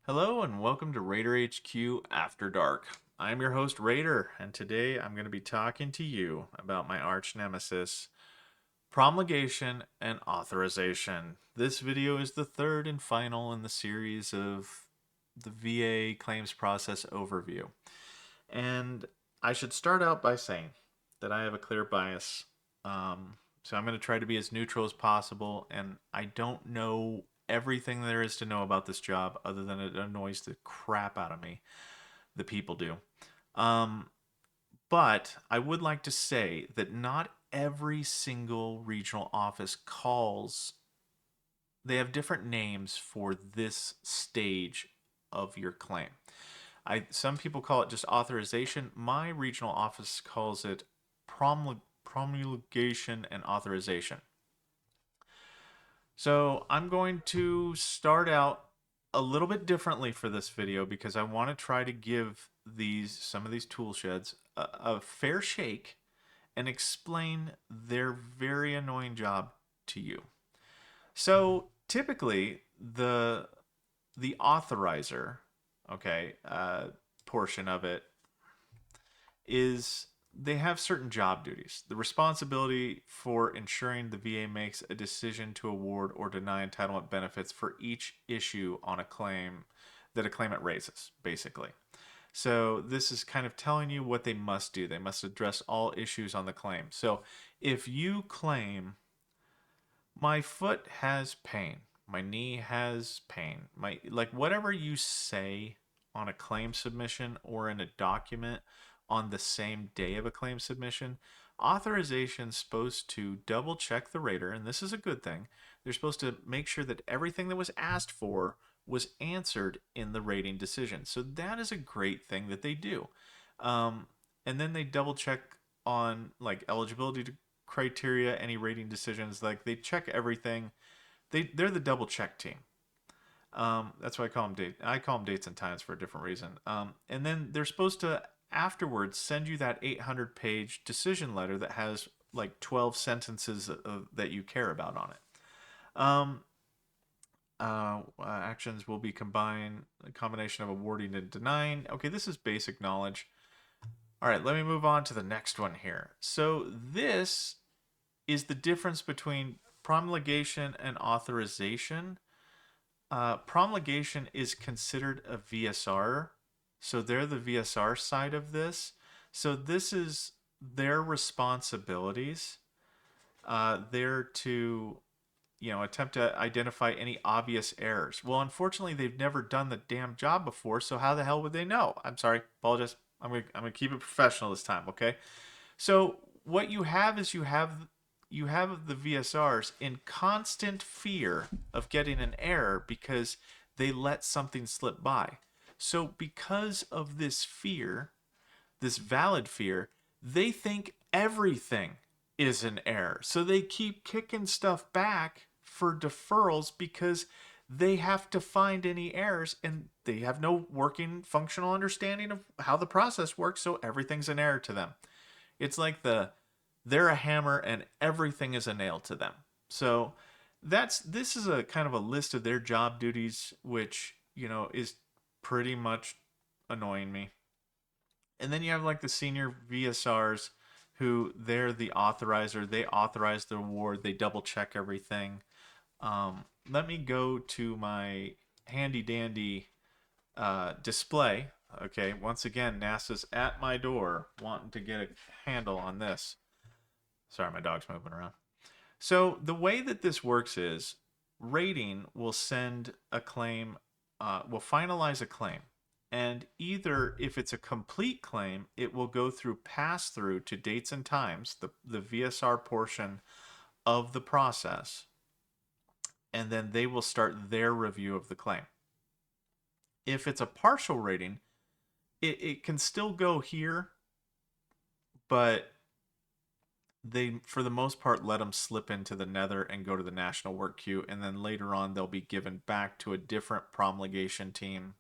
Hello and welcome to Raider HQ After Dark. I'm your host Raider, and today I'm going to be talking to you about my arch nemesis, Promulgation and Authorization. This video is the third and final in the series of the VA claims process overview. And I should start out by saying that I have a clear bias. So I'm going to try to be as neutral as possible, and I don't know everything there is to know about this job other than it annoys the crap out of me. The people do. Um, but I would like to say that not every single regional office calls, they have different names for this stage of your claim. Some people call it just authorization. My regional office calls it promulgation and authorization. So I'm going to start out a little bit differently for this video because I want to try to give some of these tool sheds a fair shake and explain their very annoying job to you. So typically the authorizer, okay, portion of it is they have certain job duties. The responsibility for ensuring the VA makes a decision to award or deny entitlement benefits for each issue on a claim that a claimant raises, basically. So this is kind of telling you what they must do. They must address all issues on the claim. So if you claim my foot has pain, my knee has pain, my like whatever you say on a claim submission or in a document on the same day of a claim submission, authorization's supposed to double check the rater, and this is a good thing. They're supposed to make sure that everything that was asked for was answered in the rating decision. So that is a great thing that they do. Um, and then they double check on like eligibility to criteria, any rating decisions. Like they check everything. They're the double check team. That's why I call them I call them dates and times for a different reason. And then they're supposed to afterwards send you that 800-page decision letter that has like 12 sentences that you care about on it. Actions will be combined, a combination of awarding and denying. Okay, this is basic knowledge. All right, let me move on to the next one here. So this is the difference between promulgation and authorization. Promulgation is considered a VSR, so they're the VSR side of this. So this is their responsibilities. They're to attempt to identify any obvious errors. Well, unfortunately, they've never done the damn job before, so how the hell would they know? I'm sorry, apologize. I'm gonna keep it professional this time, okay? So what you have is you have the VSRs in constant fear of getting an error because they let something slip by. So because of this fear, this valid fear, they think everything is an error. So they keep kicking stuff back for deferrals because they have to find any errors and they have no working functional understanding of how the process works, so everything's an error to them. It's like they're a hammer and everything is a nail to them. So this is a kind of a list of their job duties, which is pretty much annoying me. And then you have like the senior VSRs who they're the authorizer. They authorize the award. They double check everything. Let me go to my handy dandy display. Okay, once again, NASA's at my door wanting to get a handle on this. Sorry, my dog's moving around. So the way that this works is rating will send a claim, will finalize a claim. And either if it's a complete claim, it will go through pass through to dates and times, the VSR portion of the process, and then they will start their review of the claim. If it's a partial rating, it can still go here, but they for the most part let them slip into the nether and go to the national work queue, and then later on they'll be given back to a different promulgation team.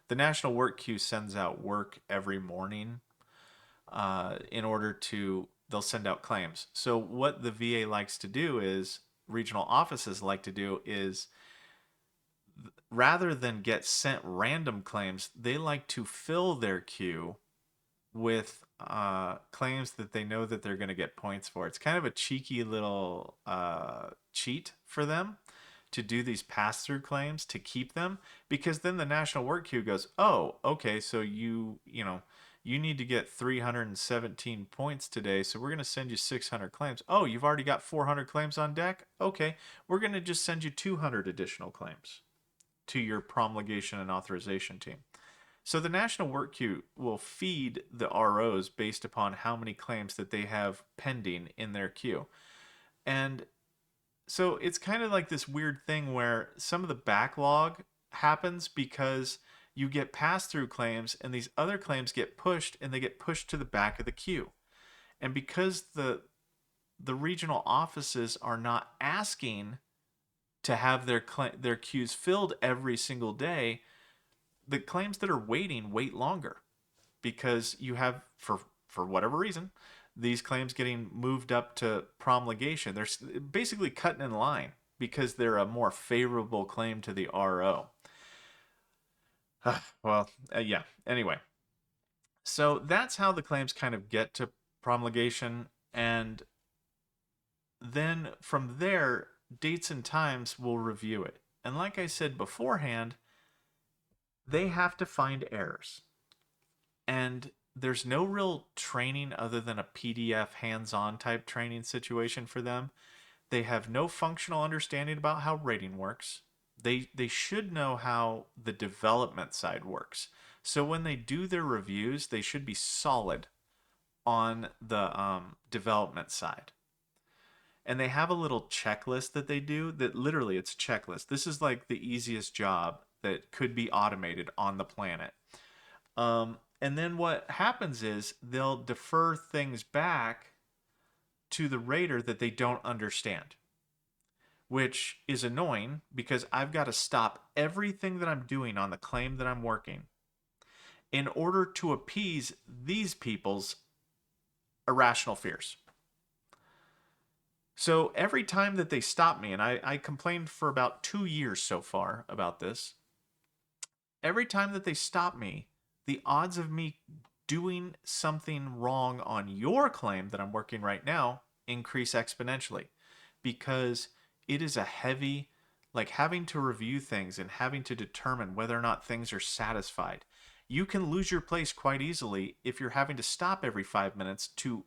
The national work queue sends out work every morning in order to they'll send out claims. So what the VA likes to do is regional offices like to do is rather than get sent random claims, they like to fill their queue with claims that they know that they're going to get points for. It's kind of a cheeky little cheat for them to do these pass-through claims to keep them, because then the national work queue goes, oh, okay, so you need to get 317 points today, so we're going to send you 600 claims. Oh, you've already got 400 claims on deck? Okay, we're going to just send you 200 additional claims to your promulgation and authorization team. So the national work queue will feed the ROs based upon how many claims that they have pending in their queue. And so it's kind of like this weird thing where some of the backlog happens because you get pass through claims and these other claims get pushed and they get pushed to the back of the queue. And because the regional offices are not asking to have their queues filled every single day, the claims that are waiting wait longer because you have, for whatever reason, these claims getting moved up to promulgation. They're basically cutting in line because they're a more favorable claim to the RO. Well, yeah. Anyway, so that's how the claims kind of get to promulgation, and then from there, dates and times will review it. And like I said beforehand, they have to find errors. And there's no real training other than a PDF hands-on type training situation for them. They have no functional understanding about how rating works. They should know how the development side works. So when they do their reviews, they should be solid on the development side. And they have a little checklist that they do that literally it's a checklist. This is like the easiest job that could be automated on the planet. And then what happens is they'll defer things back to the rater that they don't understand, which is annoying because I've got to stop everything that I'm doing on the claim that I'm working in order to appease these people's irrational fears. So every time that they stop me, and I complained for about 2 years so far about this, every time that they stop me, the odds of me doing something wrong on your claim that I'm working right now increase exponentially, because it is a heavy, like having to review things and having to determine whether or not things are satisfied. You can lose your place quite easily if you're having to stop every 5 minutes to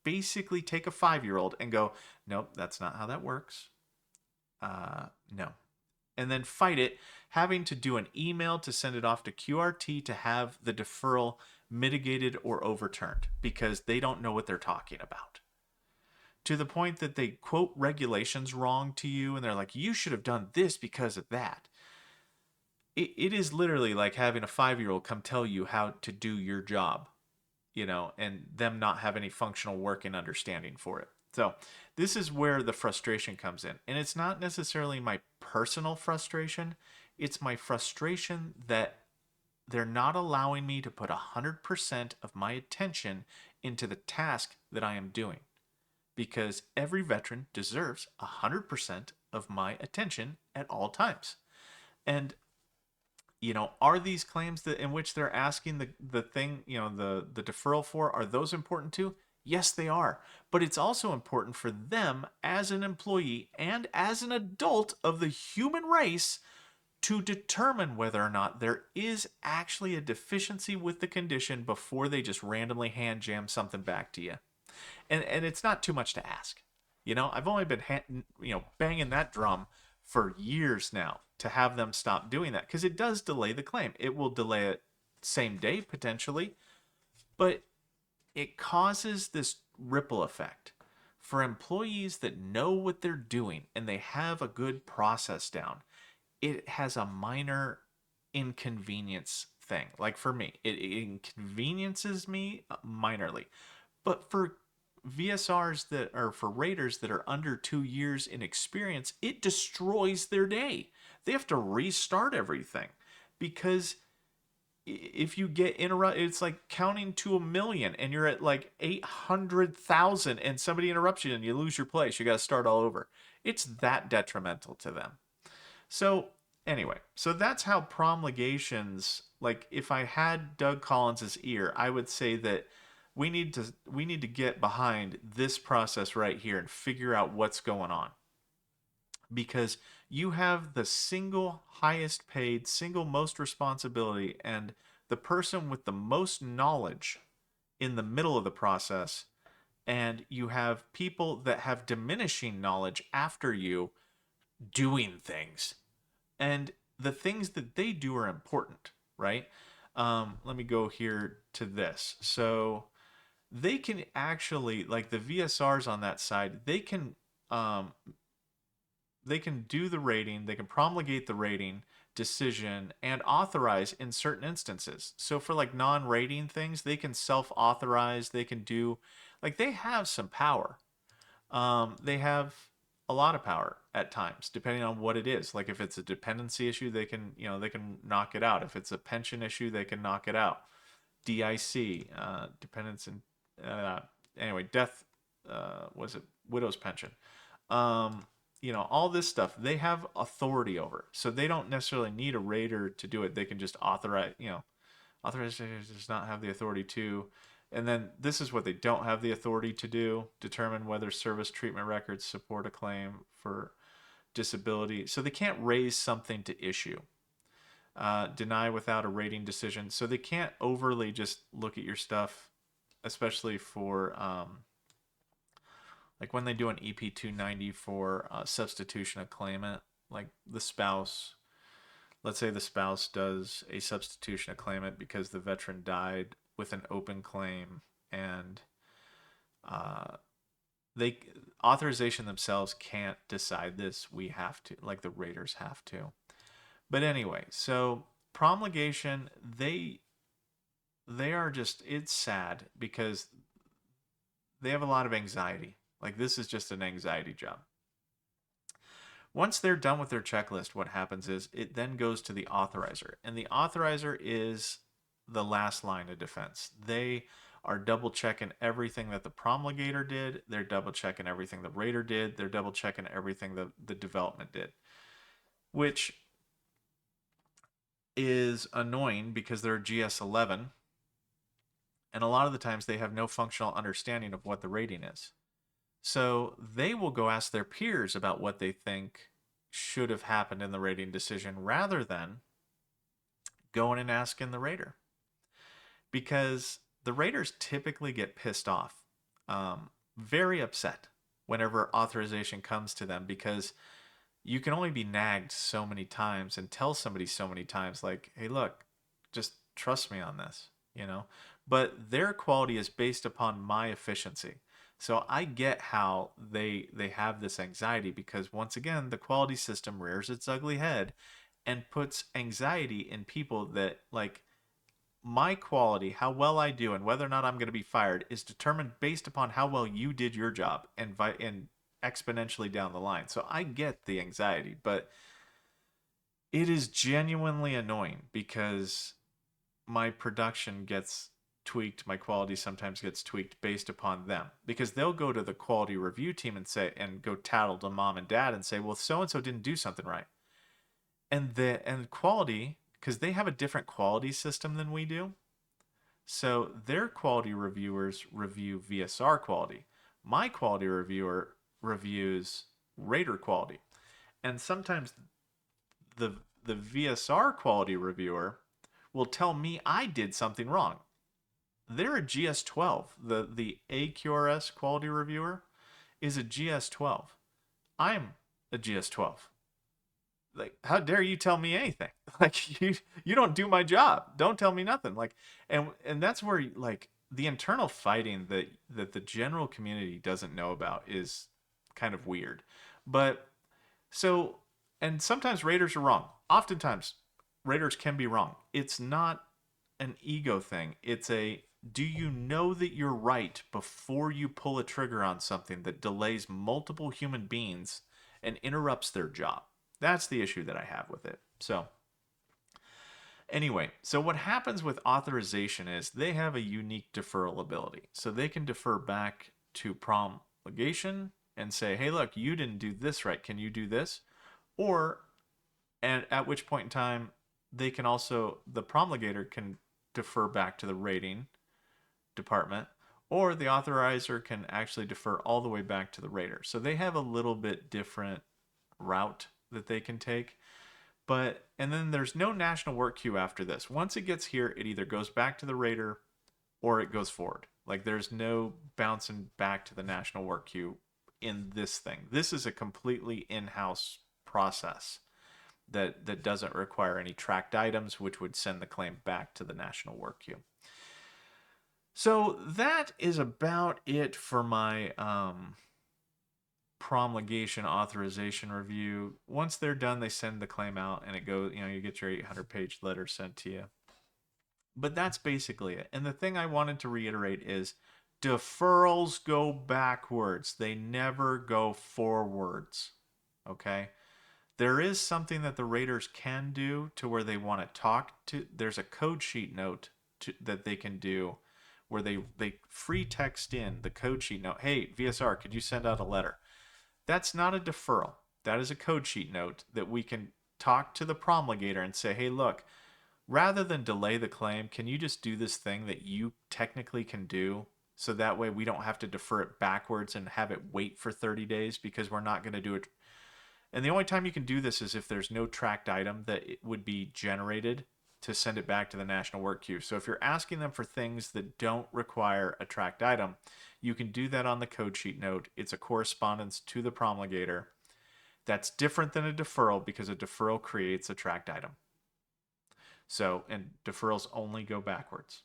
basically take a 5-year-old and go, nope, that's not how that works. No, and then fight it, having to do an email to send it off to QRT to have the deferral mitigated or overturned because they don't know what they're talking about. To the point that they quote regulations wrong to you and they're like, you should have done this because of that. It is literally like having a 5-year-old come tell you how to do your job, and them not have any functional working understanding for it. So this is where the frustration comes in. And it's not necessarily my personal frustration, it's my frustration that they're not allowing me to put 100% of my attention into the task that I am doing. Because every veteran deserves 100% of my attention at all times. And are these claims that in which they're asking the thing, the deferral for, are those important too? Yes, they are. But it's also important for them as an employee and as an adult of the human race to determine whether or not there is actually a deficiency with the condition before they just randomly hand jam something back to you. And it's not too much to ask. I've only been banging that drum for years now to have them stop doing that, because it does delay the claim. It will delay it same day potentially, but it causes this ripple effect for employees that know what they're doing and they have a good process down. It has a minor inconvenience thing. Like for me, it inconveniences me minorly. But for VSRs that are for raters that are under 2 years in experience, it destroys their day. They have to restart everything because if you get interrupted, it's like counting to 1,000,000 and you're at like 800,000 and somebody interrupts you and you lose your place. You got to start all over. It's that detrimental to them. So Anyway, so that's how promulgations, like if I had Doug Collins's ear, I would say that we need to get behind this process right here and figure out what's going on. Because you have the single highest paid, single most responsibility, and the person with the most knowledge in the middle of the process, and you have people that have diminishing knowledge after you doing things. And the things that they do are important, right? Let me go here to this. So they can actually, like the VSRs on that side, um, they can do the rating, they can promulgate the rating decision and authorize in certain instances. So for like non-rating things, they can self-authorize, they can do, like, they have some power. They have a lot of power at times, depending on what it is. Like if it's a dependency issue, they can knock it out. If it's a pension issue, they can knock it out. DIC, dependence and uh, anyway, death, was it widow's pension? Um, all this stuff they have authority over, so they don't necessarily need a rater to do it. They can just authorize. Authorization does not have the authority to. And then this is what they don't have the authority to do: determine whether service treatment records support a claim for disability. So they can't raise something to issue. Deny without a rating decision. So they can't overly just look at your stuff, especially for like when they do an EP 290 for substitution of claimant, like the spouse. Let's say the spouse does a substitution of claimant because the veteran died with an open claim, and uh, they authorization themselves can't decide this. We have to, like the raters have to. But anyway, so promulgation, they are just, it's sad because they have a lot of anxiety. Like this is just an anxiety job. Once they're done with their checklist, what happens is it then goes to the authorizer. And the authorizer is the last line of defense. They are double checking everything that the promulgator did. They're double checking everything the rater did. They're double checking everything the development did, which is annoying because they're GS11. And a lot of the times they have no functional understanding of what the rating is. So they will go ask their peers about what they think should have happened in the rating decision rather than going and asking the rater. Because the raters typically get pissed off, very upset whenever authorization comes to them, because you can only be nagged so many times and tell somebody so many times, like, hey, look, just trust me on this, you know? But their quality is based upon my efficiency. So I get how they have this anxiety, because once again, the quality system rears its ugly head and puts anxiety in people that, like, my quality, how well I do, and whether or not I'm going to be fired is determined based upon how well you did your job, and exponentially down the line. So I get the anxiety, but it is genuinely annoying because my production gets tweaked, my quality sometimes gets tweaked based upon them, because they'll go to the quality review team and say, and go tattle to mom and dad and say, well, so and so didn't do something right. And quality, because they have a different quality system than we do, so their quality reviewers review VSR quality. My quality reviewer reviews rater quality. And sometimes the the VSR quality reviewer will tell me I did something wrong. They're a GS12. The AQRS quality reviewer is a GS12. I'm a GS12. Like, how dare you tell me anything? Like, you don't do my job. Don't tell me nothing. Like, and that's where, like, the internal fighting that the general community doesn't know about is kind of weird. But so, and sometimes raters are wrong. Oftentimes raters can be wrong. It's not an ego thing. It's a, do you know that you're right before you pull a trigger on something that delays multiple human beings and interrupts their job? That's the issue that I have with it. So, anyway, so what happens with authorization is they have a unique deferral ability. So they can defer back to promulgation and say, hey, look, you didn't do this right. Can you do this? Or and at which point in time they can also, the promulgator can defer back to the rating department, or the authorizer can actually defer all the way back to the rater. So they have a little bit different route that they can take. But, and then there's no national work queue after this. Once it gets here, it either goes back to the rater or it goes forward. Like there's no bouncing back to the national work queue in this thing. This is a completely in-house process that doesn't require any tracked items, which would send the claim back to the national work queue. So that is about it for my promulgation authorization review. Once they're done, they send the claim out and it goes, you get your 800-page letter sent to you. But that's basically it. And the thing I wanted to reiterate is deferrals go backwards. They never go forwards. Okay? There is something that the raters can do to where they want to talk to. There's a code sheet note that they can do where they free text in the code sheet note. Hey, VSR, could you send out a letter? That's not a deferral. That is a code sheet note that we can talk to the promulgator and say, hey, look, rather than delay the claim, can you just do this thing that you technically can do? So that way we don't have to defer it backwards and have it wait for 30 days because we're not going to do it. And the only time you can do this is if there's no tracked item that it would be generated to send it back to the national work queue. So if you're asking them for things that don't require a tracked item, you can do that on the code sheet note. It's a correspondence to the promulgator. That's different than a deferral because a deferral creates a tracked item. So, and deferrals only go backwards.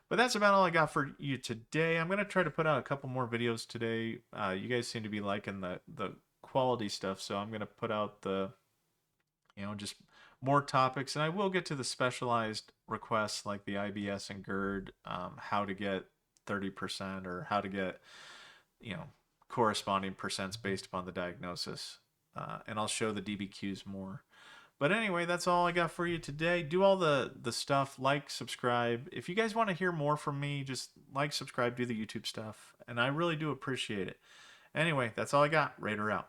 But that's about all I got for you today. I'm going to try to put out a couple more videos today. You guys seem to be liking the quality stuff, so I'm going to put out the, just more topics. And I will get to the specialized requests like the IBS and GERD, how to get 30% or how to get, corresponding percents based upon the diagnosis. And I'll show the DBQs more. But anyway, that's all I got for you today. Do all the stuff, like, subscribe. If you guys want to hear more from me, just like, subscribe, do the YouTube stuff. And I really do appreciate it. Anyway, that's all I got. Raider out.